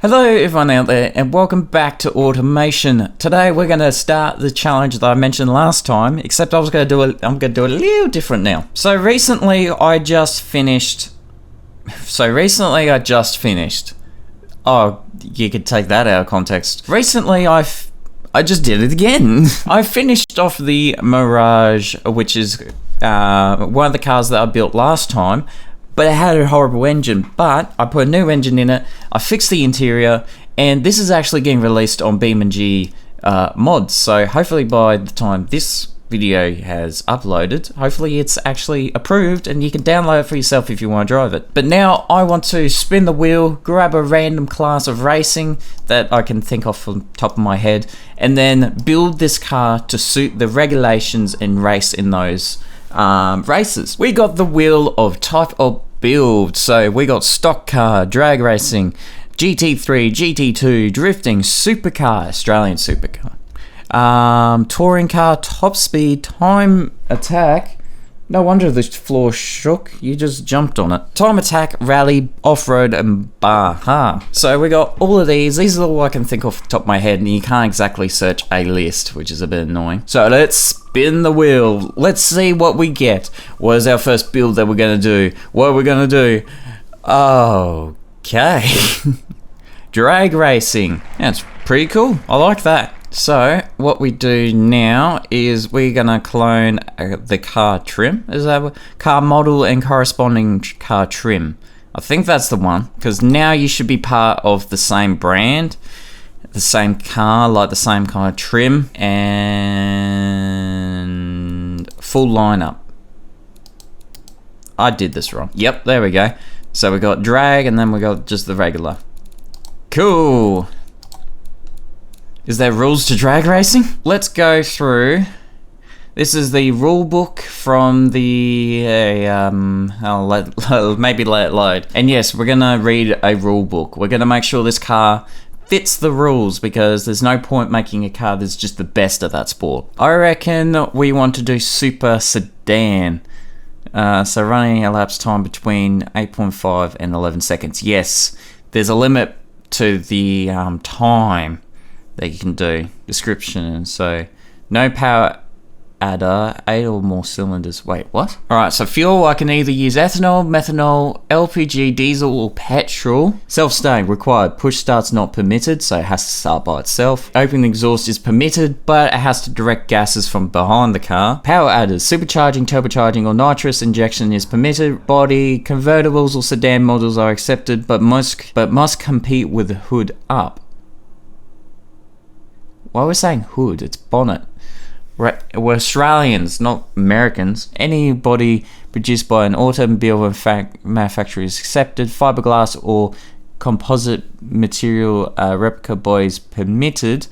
Hello everyone out there and welcome back to Automation. Today we're going to start the challenge that I mentioned last time, except I'm going to do a little different now. So recently I just finished. Oh, you could take that out of context. Recently I just did it again. I finished off the Mirage, which is one of the cars that I built last time. But it had a horrible engine, but I put a new engine in it, I fixed the interior, and this is actually getting released on BeamNG mods. So hopefully by the time this video has uploaded, hopefully it's actually approved and you can download it for yourself if you want to drive it. But now I want to spin the wheel, grab a random class of racing that I can think of from the top of my head, and then build this car to suit the regulations and race in those races. We got the wheel of type of build, so we got stock car, drag racing, GT3, GT2, drifting, supercar, Australian supercar, touring car, top speed, time attack. No wonder the floor shook, you just jumped on it. Time attack, rally, off-road, and Baja. So we got all of these are all I can think off the top of my head, and you can't exactly search a list, which is a bit annoying. So let's spin the wheel. Let's see what we get. What is our first build that we're gonna do? What are we gonna do? Okay. Drag racing. That's pretty cool. I like that. So what we do now is we're gonna clone the car trim. Is that car model and corresponding car trim? I think that's the one, because now you should be part of the same brand, the same car, like the same kind of trim and full lineup. I did this wrong. Yep, there we go. So we got drag and then we got just the regular. Cool. Is there rules to drag racing? Let's go through. This is the rule book from the, maybe let it load. And yes, we're gonna read a rule book. We're gonna make sure this car fits the rules, because there's no point making a car that's just the best at that sport. I reckon we want to do super sedan. So running elapsed time between 8.5 and 11 seconds. Yes, there's a limit to the time that you can do. Description, so no power adder, 8 or more cylinders. Wait, what? Alright, so fuel, I can either use ethanol, methanol, LPG, diesel, or petrol. Self-starting required. Push start's not permitted, so it has to start by itself. Open exhaust is permitted, but it has to direct gases from behind the car. Power adders, supercharging, turbocharging, or nitrous injection is permitted. Body, convertibles or sedan models are accepted, but must compete with the hood up. Why are we saying hood? It's bonnet. We're Australians, not Americans. Any body produced by an automobile manufacturer is accepted. Fiberglass or composite material replica bodies permitted.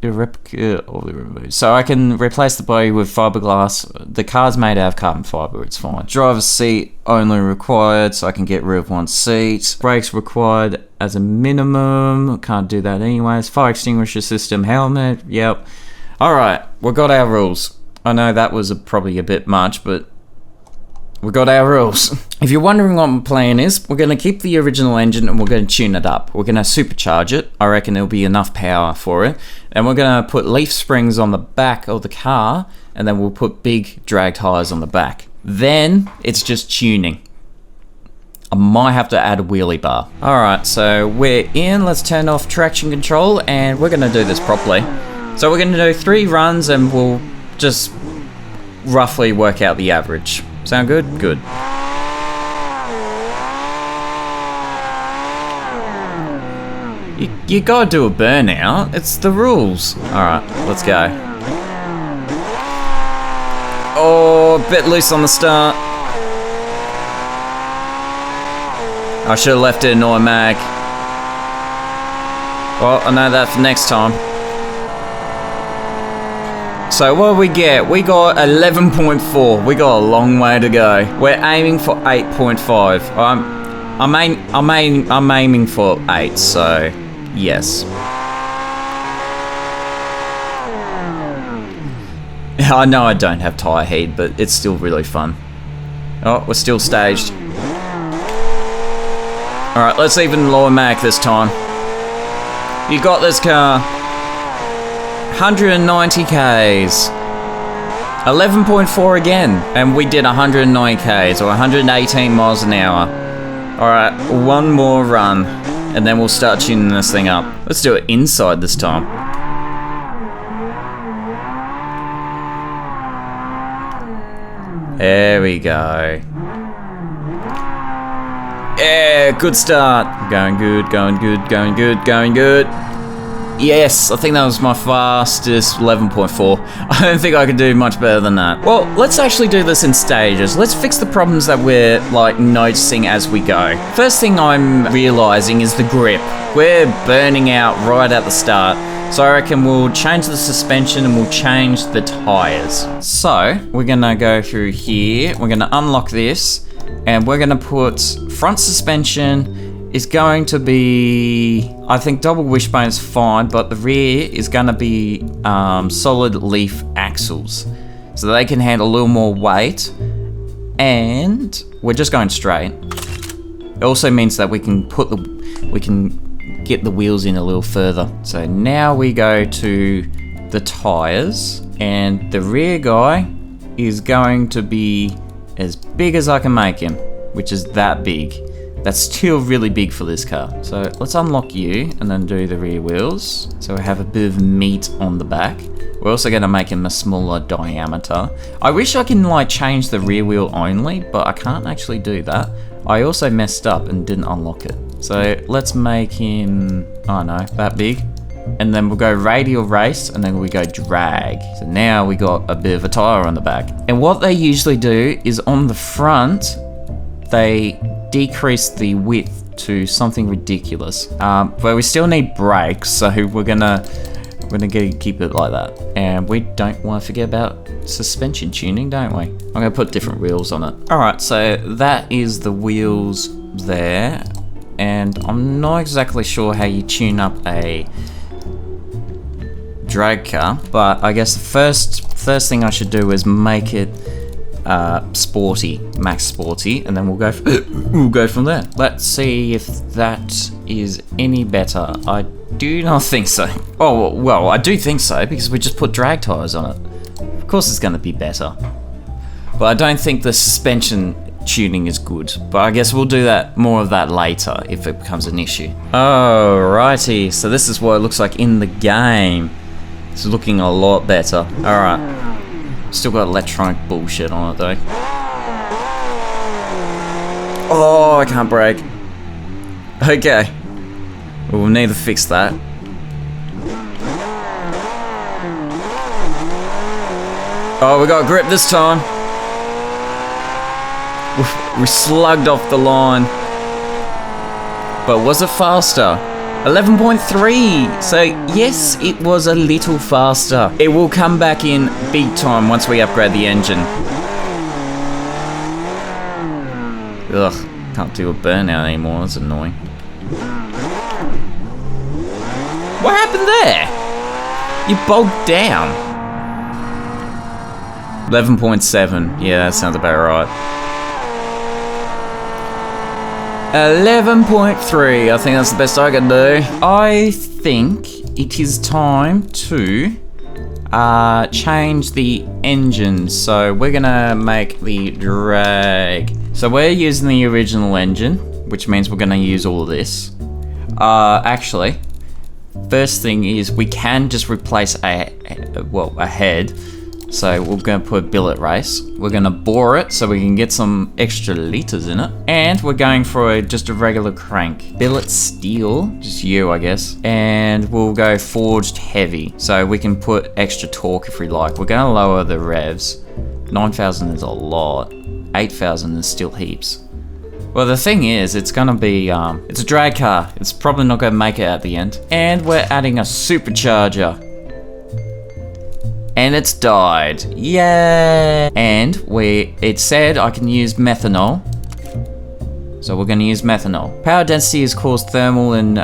So I can replace the body with fiberglass. The car's made out of carbon fiber, it's fine. Driver's seat only required, so I can get rid of one seat. Brakes required as a minimum. Can't do that anyways. Fire extinguisher system, helmet, yep. Alright, we've got our rules. I know that was probably a bit much, but we've got our rules. If you're wondering what my plan is, we're going to keep the original engine and we're going to tune it up. We're going to supercharge it. I reckon there'll be enough power for it. And we're going to put leaf springs on the back of the car, and then we'll put big drag tires on the back. Then it's just tuning. I might have to add a wheelie bar. Alright, so we're in. Let's turn off traction control and we're going to do this properly. So we're going to do 3 runs and we'll just roughly work out the average. Sound good? Good. You gotta do a burnout. It's the rules. Alright, let's go. Oh, a bit loose on the start. I should have left it in automatic. Well, I know that for next time. So what do we get? We got 11.4. We got a long way to go. We're aiming for 8.5. I'm aiming for 8. So yes. I know I don't have tire heat, but it's still really fun. Oh, we're still staged. Alright, let's even lower mag this time. You got this car. 190 Ks. 11.4 again. And we did 109 Ks, or 118 miles an hour. Alright, one more run. And then we'll start tuning this thing up. Let's do it inside this time. There we go. Yeah, good start. Going good, going good, going good, going good. Yes, I think that was my fastest 11.4. I don't think I could do much better than that. Well, let's actually do this in stages. Let's fix the problems that we're like noticing as we go. First thing I'm realizing is the grip. We're burning out right at the start. So I reckon we'll change the suspension and we'll change the tires. So we're gonna go through here. We're gonna unlock this and we're gonna put front suspension is going to be, I think double wishbone is fine, but the rear is gonna be solid leaf axles. So they can handle a little more weight and we're just going straight. It also means that we can get the wheels in a little further. So now we go to the tires and the rear guy is going to be as big as I can make him, which is that big. That's still really big for this car. So let's unlock you and then do the rear wheels. So we have a bit of meat on the back. We're also gonna make him a smaller diameter. I wish I can like change the rear wheel only, but I can't actually do that. I also messed up and didn't unlock it. So let's make him, I don't know, that big. And then we'll go radial race and then we go drag. So now we got a bit of a tire on the back. And what they usually do is on the front, they decrease the width to something ridiculous. But we still need brakes, so we're gonna keep it like that. And we don't want to forget about suspension tuning, don't we? I'm gonna put different wheels on it. Alright, so that is the wheels there. And I'm not exactly sure how you tune up a drag car, but I guess the first thing I should do is make it sporty, max sporty, and then we'll go from there. Let's see if that is any better. I do not think so. Oh well, I do think so because we just put drag tires on it. Of course it's going to be better, but I don't think the suspension tuning is good. But I guess we'll do that more of that later if it becomes an issue. Alrighty, so this is what it looks like in the game. It's looking a lot better. Alright. Still got electronic bullshit on it though. Oh, I can't brake. Okay. We'll need to fix that. Oh, we got grip this time. We slugged off the line. But was it faster? 11.3, so yes, it was a little faster. It will come back in big time once we upgrade the engine. Ugh, can't do a burnout anymore, that's annoying. What happened there? You bogged down. 11.7, yeah, that sounds about right. 11.3, I think that's the best I can do. I think it is time to change the engine. So we're gonna make the drag. So we're using the original engine, which means we're gonna use all of this. Actually, first thing is we can just replace a head. So we're going to put a billet race. We're going to bore it so we can get some extra liters in it. And we're going for just a regular crank. Billet steel, just you I guess. And we'll go forged heavy. So we can put extra torque if we like. We're going to lower the revs. 9,000 is a lot. 8,000 is still heaps. Well, the thing is, it's going to be, it's a drag car. It's probably not going to make it at the end. And we're adding a supercharger. And it's died. Yay! And it said I can use methanol. So we're going to use methanol. Power density has caused thermal and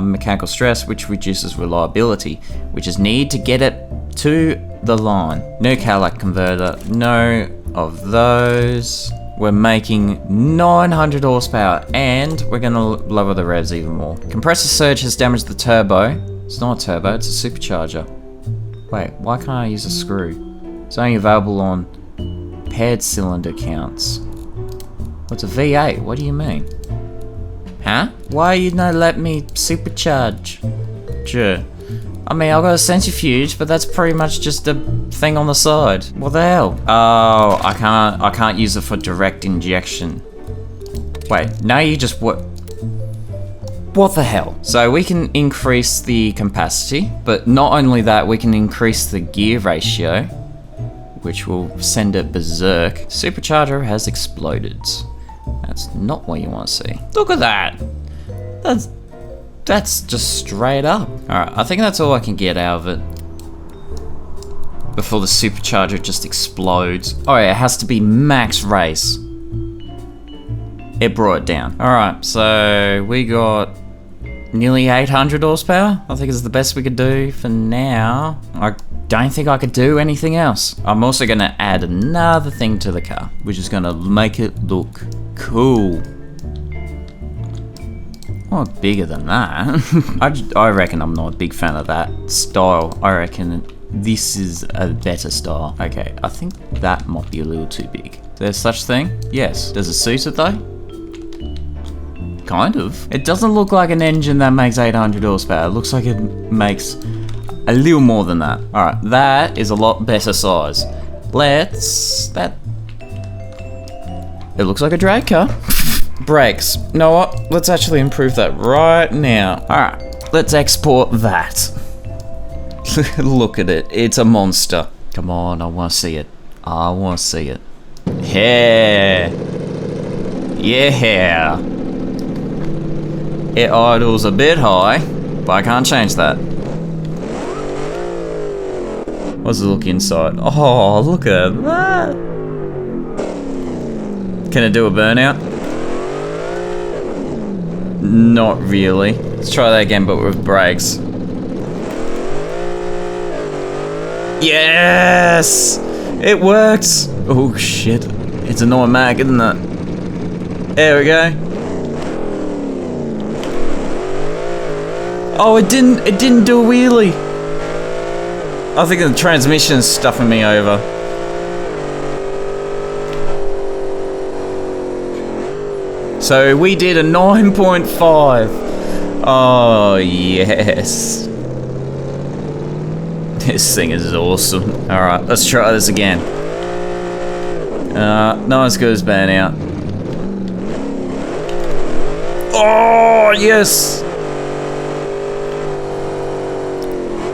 mechanical stress, which reduces reliability, which is needed to get it to the line. No Cadillac converter. No of those. We're making 900 horsepower, and we're gonna lower the revs even more. Compressor surge has damaged the turbo. It's not a turbo, it's a supercharger. Wait, why can't I use a screw? It's only available on paired cylinder counts. What's a V8? What do you mean? Huh? Why you not let me supercharge? Sure. I mean, I've got a centrifuge, but that's pretty much just a thing on the side. What the hell? Oh, I can't use it for direct injection. Wait, now you just what the hell? So we can increase the capacity, but not only that, we can increase the gear ratio, which will send it berserk. Supercharger has exploded. That's not what you want to see. Look at that. That's just straight up. Alright, I think that's all I can get out of it before the supercharger just explodes. Oh yeah, it has to be max race. It brought it down. Alright, so we got nearly 800 horsepower. I think it's the best we could do for now. I don't think I could do anything else. I'm also going to add another thing to the car, which is going to make it look cool. Oh, bigger than that. I reckon I'm not a big fan of that style. I reckon this is a better style. Okay, I think that might be a little too big. There's such thing? Yes. Does it suit it though? Kind of. It doesn't look like an engine that makes 800 horsepower. It looks like it makes a little more than that. Alright, that is a lot better size. It looks like a drag car. Brakes. You know what? Let's actually improve that right now. Alright, let's export that. Look at it. It's a monster. Come on, I want to see it. I want to see it. Yeah. Yeah. It idles a bit high, but I can't change that. What's the look inside? Oh, look at that. Can it do a burnout? Not really. Let's try that again, but with brakes. Yes! It works! Oh shit. It's an automatic, isn't it? There we go. Oh, it didn't do a wheelie. I think the transmission's stuffing me over. So we did a 9.5. Oh, yes. This thing is awesome. Alright, let's try this again. Not as good as burnout. Oh, yes!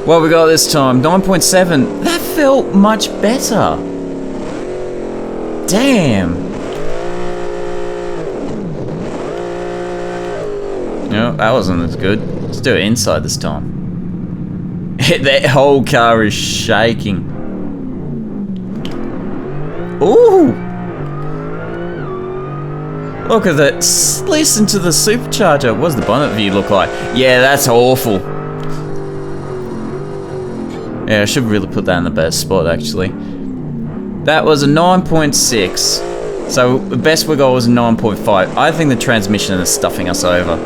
What we got this time? 9.7. That felt much better. Damn. No, that wasn't as good. Let's do it inside this time. That whole car is shaking. Ooh! Look at that. Listen to the supercharger. What does the bonnet view look like? Yeah, that's awful. Yeah, I should really put that in the best spot, actually. That was a 9.6. So the best we got was a 9.5. I think the transmission is stuffing us over.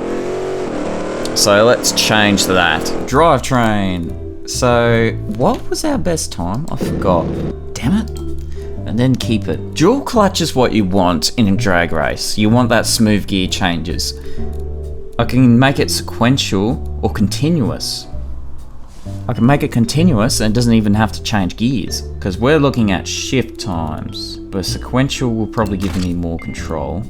So let's change that. Drivetrain. So what was our best time? I forgot. Damn it. And then keep it. Dual clutch is what you want in a drag race. You want that smooth gear changes. I can make it sequential or continuous. I can make it continuous and it doesn't even have to change gears, because we're looking at shift times, but sequential will probably give me more control,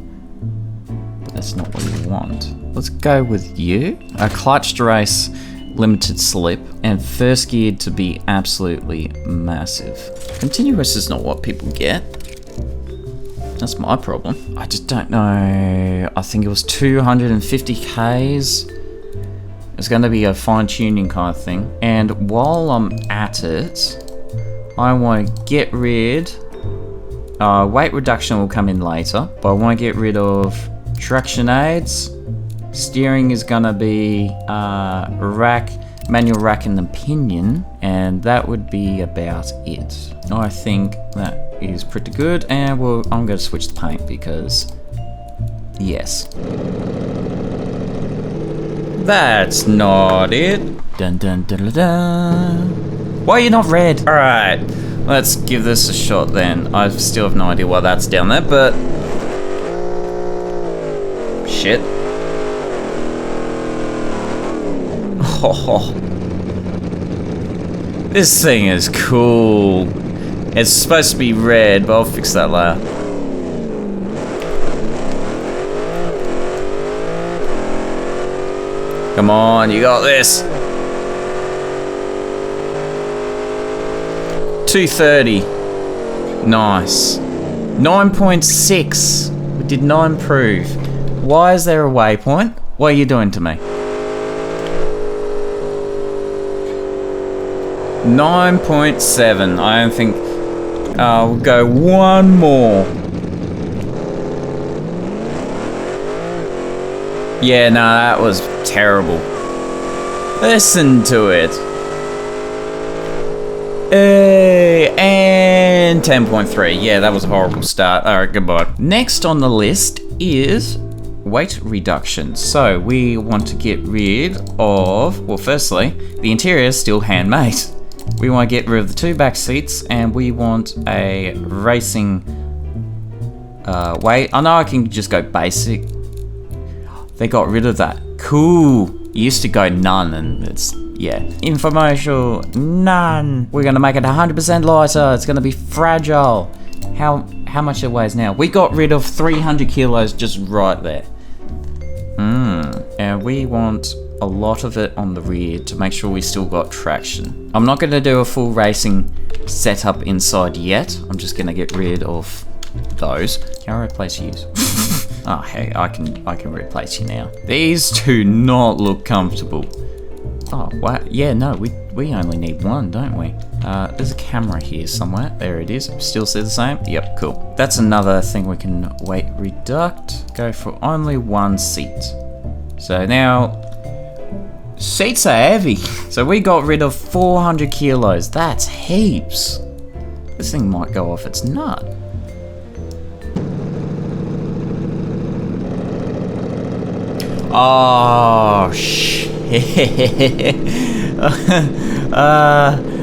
but that's not what you want. Let's go with you. A clutch race, limited slip, and first gear to be absolutely massive. Continuous is not what people get. That's my problem. I just don't know. I think it was 250 Ks. It's going to be a fine-tuning kind of thing. And while I'm at it, I want to get rid... weight reduction will come in later, but I want to get rid of traction aids, Steering is gonna be rack, manual rack and the pinion, and that would be about it. I think that is pretty good, and I'm gonna switch the paint because, yes. That's not it. Dun dun dun dun dun. Why are you not red? Alright, let's give this a shot then. I still have no idea why that's down there, but... shit. Oh, this thing is cool. It's supposed to be red, but I'll fix that later. Come on, you got this. 230. Nice. 9.6. We did not improve. Why is there a waypoint? What are you doing to me? 9.7. I don't think... we'll go one more. Yeah, no, that was terrible. Listen to it. And 10.3. Yeah, that was a horrible start. Alright, goodbye. Next on the list is weight reduction. So we want to get rid of... well, firstly, the interior is still handmade. We want to get rid of the 2 back seats, and we want a racing weight. I know I can just go basic. They got rid of that. Cool. It used to go none, and it's, yeah. Infomercial, none. We're gonna make it 100% lighter. It's gonna be fragile. How much it weighs now? We got rid of 300 kilos just right there. And we want a lot of it on the rear to make sure we still got traction. I'm not gonna do a full racing setup inside yet. I'm just gonna get rid of those. Can I replace you? Oh, hey, I can replace you now. These do not look comfortable. Oh, wow. Yeah, no, we only need one, don't we? There's a camera here somewhere. There it is. Still see the same? Yep, cool. That's another thing we can weight reduct. Go for only 1 seat. So now, seats are heavy. So we got rid of 400 kilos. That's heaps. This thing might go off its nut. Oh, shit.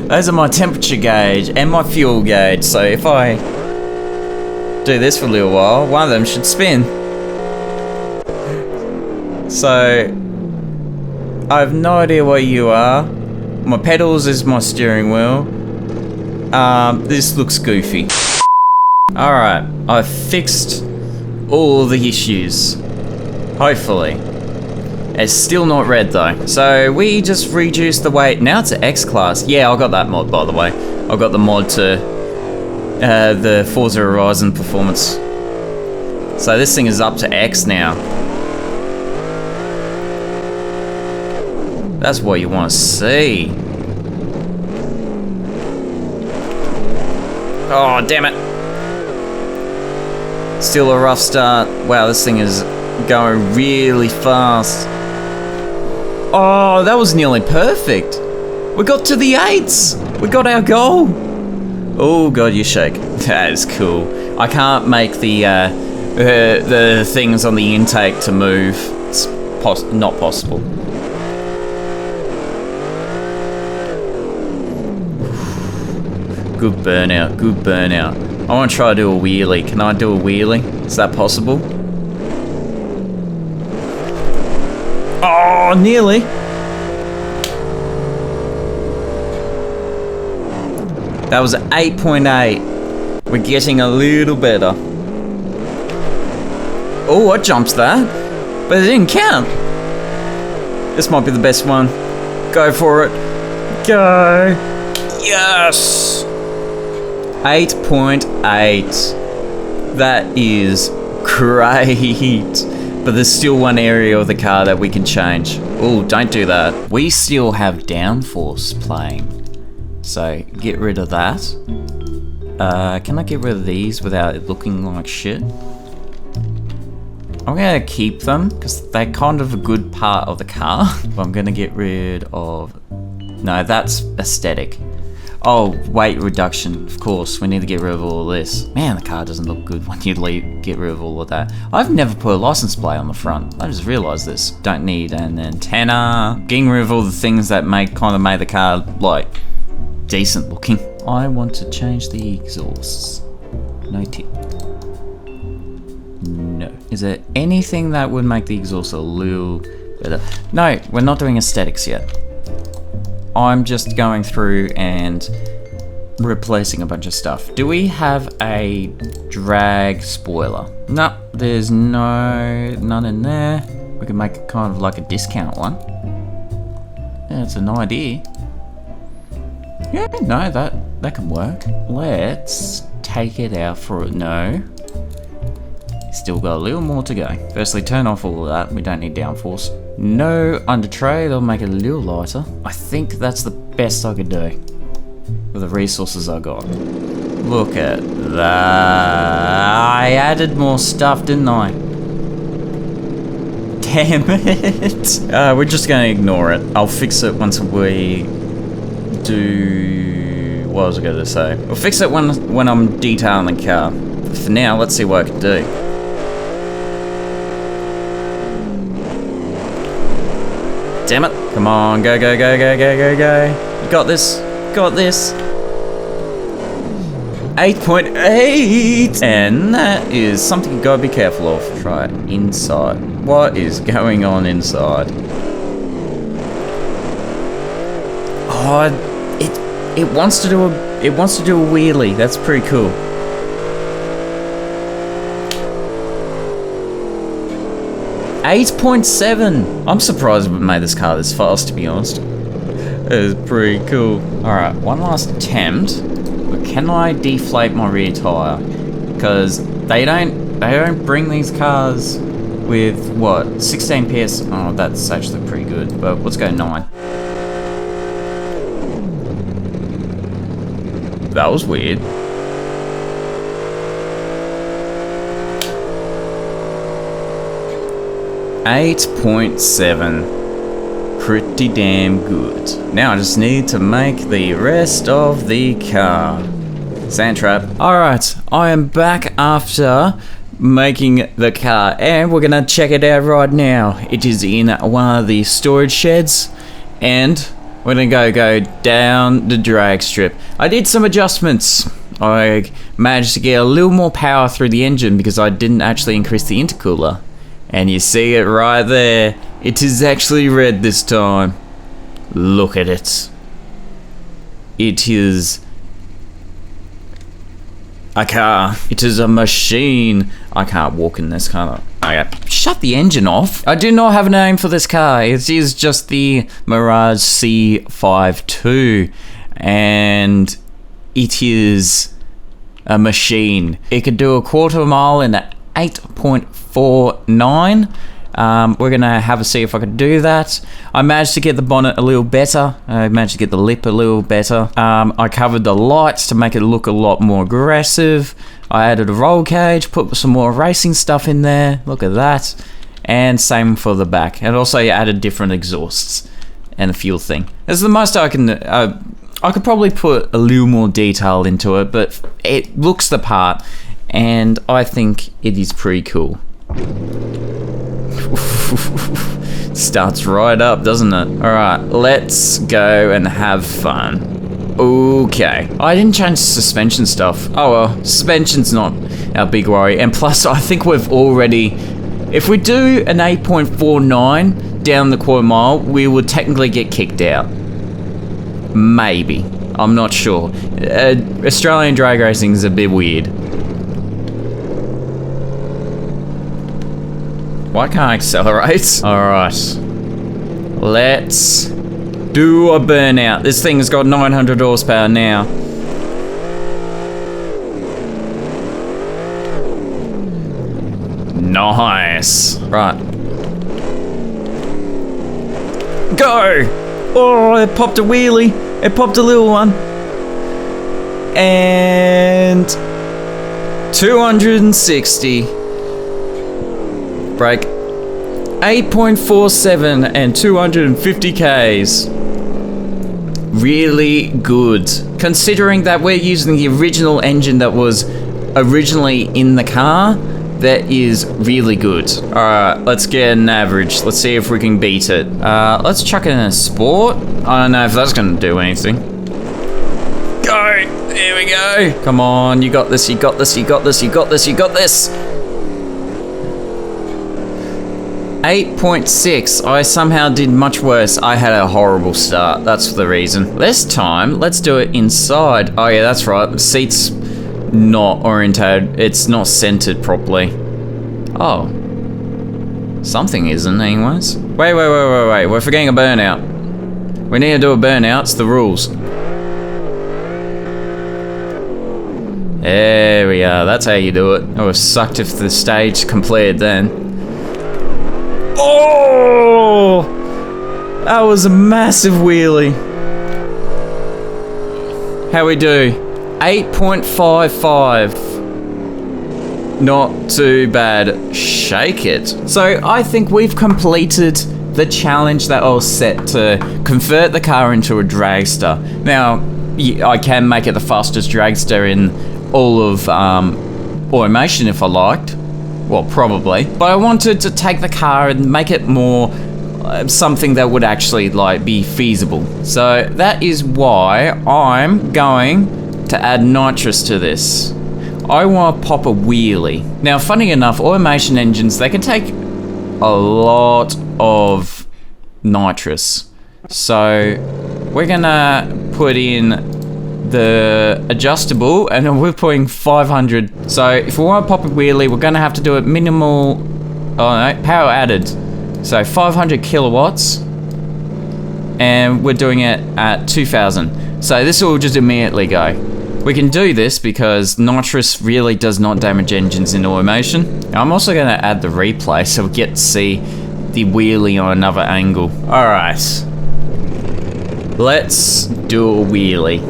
Those are my temperature gauge and my fuel gauge. So if I do this for a little while, one of them should spin. So I have no idea what you are. My pedals is my steering wheel. This looks goofy. Alright, I've fixed all the issues. Hopefully. It's still not red though. So we just reduced the weight. Now it's an X class. Yeah, I got that mod by the way. I got the mod to the Forza Horizon performance. So this thing is up to X now. That's what you want to see. Oh, damn it. Still a rough start. Wow, this thing is going really fast. Oh, that was nearly perfect. We got to the 8s. We got our goal. Oh god, you shake. That is cool. I can't make the things on the intake to move. It's not possible. Good burnout, good burnout. I want to try to do a wheelie. Can I do a wheelie? Is that possible? Oh, nearly. That was 8.8. We're getting a little better. Oh, I jumped that, but it didn't count. This might be the best one. Go for it. Go. Yes. 8.8. That is great. But there's still one area of the car that we can change. Oh, don't do that. We still have downforce playing. So, get rid of that. Can I get rid of these without it looking like shit? I'm gonna keep them because they're kind of a good part of the car. But I'm gonna get rid of... No, that's aesthetic. Oh, weight reduction. Of course, we need to get rid of all of this. Man, the car doesn't look good when you get rid of all of that. I've never put a license plate on the front. I just realized this. Don't need an antenna. Getting rid of all the things that kind of made the car, like, decent looking. I want to change the exhausts. No tip. No. Is there anything that would make the exhaust a little better? No, we're not doing aesthetics yet. I'm just going through and replacing a bunch of stuff. Do we have a drag spoiler? No, there's none in there. We can make it kind of like a discount one. Yeah, it's an idea. Yeah, no, that can work. Let's take it out for it. No. Still got a little more to go. Firstly, turn off all of that. We don't need downforce. No under tray, that'll make it a little lighter. I think that's the best I could do with the resources I got. Look at that. I added more stuff, didn't I? Damn it. We're just gonna ignore it. I'll fix it once we do... What was I gonna say? We'll fix it when I'm detailing the car. For now, let's see what I can do. Damn it. Come on, go, go, go, go, go, go, go. You got this. Got this. 8.8! And that is something you gotta be careful of. Try it inside. What is going on inside? Oh, it wants to do a wheelie. That's pretty cool. $8.7. I'm surprised we made this car this fast, to be honest. That is pretty cool. Alright, one last attempt. But can I deflate my rear tire? Because they don't bring these cars with what? 16 PS. Oh, that's actually pretty good. But let's go 9. That was weird. 8.7. Pretty damn good. Now I just need to make the rest of the car. Sand trap. Alright, I am back after making the car and we're gonna check it out right now. It is in one of the storage sheds and we're gonna go down the drag strip. I did some adjustments. I managed to get a little more power through the engine because I didn't actually increase the intercooler. And you see it right there. It is actually red this time. Look at it. It is a car. It is a machine. I can't walk in this car. Shut the engine off. I do not have a name for this car. It is just the Mirage C52. And it is a machine. It could do a quarter mile in 8.49. We're gonna have a see if I could do that. I managed to get the bonnet a little better. I managed to get the lip a little better. I covered the lights to make it look a lot more aggressive. I added a roll cage, put some more racing stuff in there. Look at that. And same for the back. And also I added different exhausts and a fuel thing. That's the most I can. I could probably put a little more detail into it, but it looks the part, and I think it is pretty cool. Starts right up, doesn't it? Alright, let's go and have fun. Okay. I didn't change the suspension stuff. Oh well, suspension's not our big worry. And plus, I think we've already... If we do an 8.49 down the quarter mile, we would technically get kicked out. Maybe. I'm not sure. Australian drag racing is a bit weird. Why can't I accelerate? Alright. Let's do a burnout. This thing's got 900 horsepower now. Nice. Right. Go! Oh, it popped a wheelie. It popped a little one. And 260. brake. 8.47 and 250 Ks. Really good. Considering that we're using the original engine that was originally in the car, that is really good. Alright, let's get an average. Let's see if we can beat it. Let's chuck it in a sport. I don't know if that's gonna do anything. Go! There we go. Come on, you got this, you got this, you got this, you got this, you got this. 8.6. I somehow did much worse. I had a horrible start. That's the reason. This time, let's do it inside. Oh yeah, that's right. The seat's not orientated. It's not centered properly. Oh. Something isn't anyways. Wait. We're forgetting a burnout. We need to do a burnout. It's the rules. There we are. That's how you do it. I was sucked if the stage completed then. Oh! That was a massive wheelie. How we do? 8.55. Not too bad. Shake it. So I think we've completed the challenge that I was set to convert the car into a dragster. Now, I can make it the fastest dragster in all of automation if I liked. Well, probably. But I wanted to take the car and make it more something that would actually like be feasible. So that is why I'm going to add nitrous to this. I want to pop a wheelie. Now, funny enough, automation engines, they can take a lot of nitrous. So we're gonna put in the adjustable, and then we're putting 500. So if we want to pop a wheelie, we're gonna have to do it minimal. Oh no, power added. So 500 kilowatts, and we're doing it at 2000. So this will just immediately go. We can do this because nitrous really does not damage engines in automation. Now, I'm also gonna add the replay so we get to see the wheelie on another angle. All right, let's do a wheelie.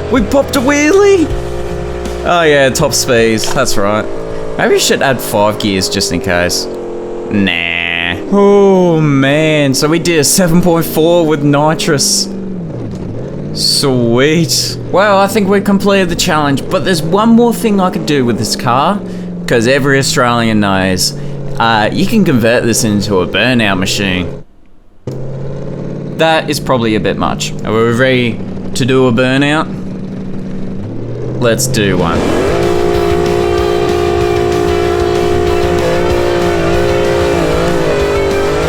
We popped a wheelie! Oh yeah, top speeds, that's right. Maybe we should add 5 gears just in case. Nah. Oh man, so we did a 7.4 with nitrous. Sweet. Well, I think we completed the challenge, but there's one more thing I could do with this car, because every Australian knows, you can convert this into a burnout machine. That is probably a bit much. Are we ready to do a burnout? Let's do one.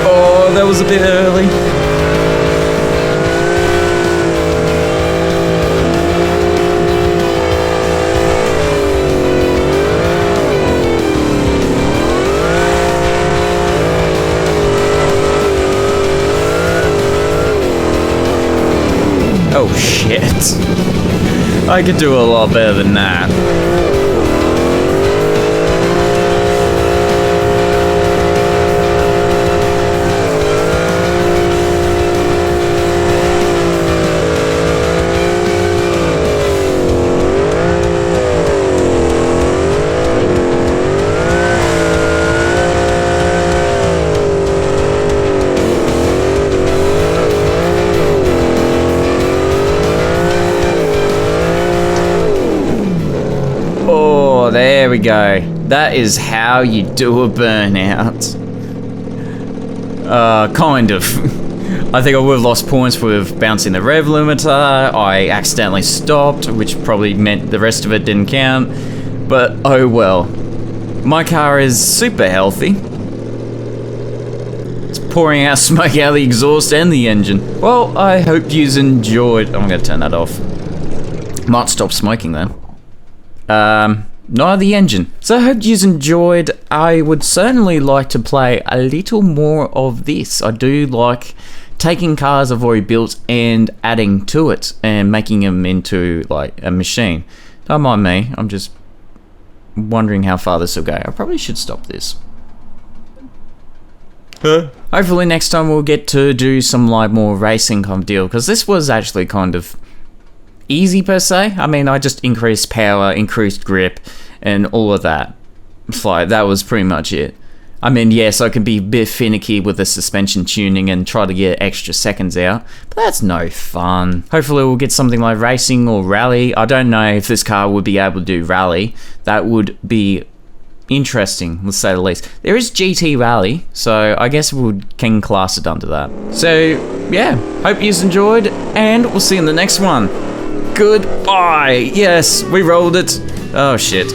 Oh, that was a bit early. Oh shit. I could do a lot better than that. There we go. That is how you do a burnout. Kind of. I think I would have lost points with bouncing the rev limiter. I accidentally stopped, which probably meant the rest of it didn't count. But oh well. My car is super healthy. It's pouring out smoke out of the exhaust and the engine. Well, I hope you enjoyed. I'm going to turn that off. Might stop smoking then. Not the engine. So I hope you've enjoyed. I would certainly like to play a little more of this. I do like taking cars I've already built and adding to it and making them into like a machine. Don't mind me, I'm just wondering how far this will go. I probably should stop this. Hopefully next time we'll get to do some like more racing kind of deal, because this was actually kind of easy per se. I mean, I just increased power, increased grip, and all of that. Like, that was pretty much it. I mean, yes, I can be a bit finicky with the suspension tuning and try to get extra seconds out, but that's no fun. Hopefully we'll get something like racing or rally. I don't know if this car would be able to do rally. That would be interesting, let's say the least. There is GT Rally, so I guess we can class it under that. So, yeah, hope you enjoyed, and we'll see you in the next one. Goodbye. Yes, we rolled it. Oh, shit.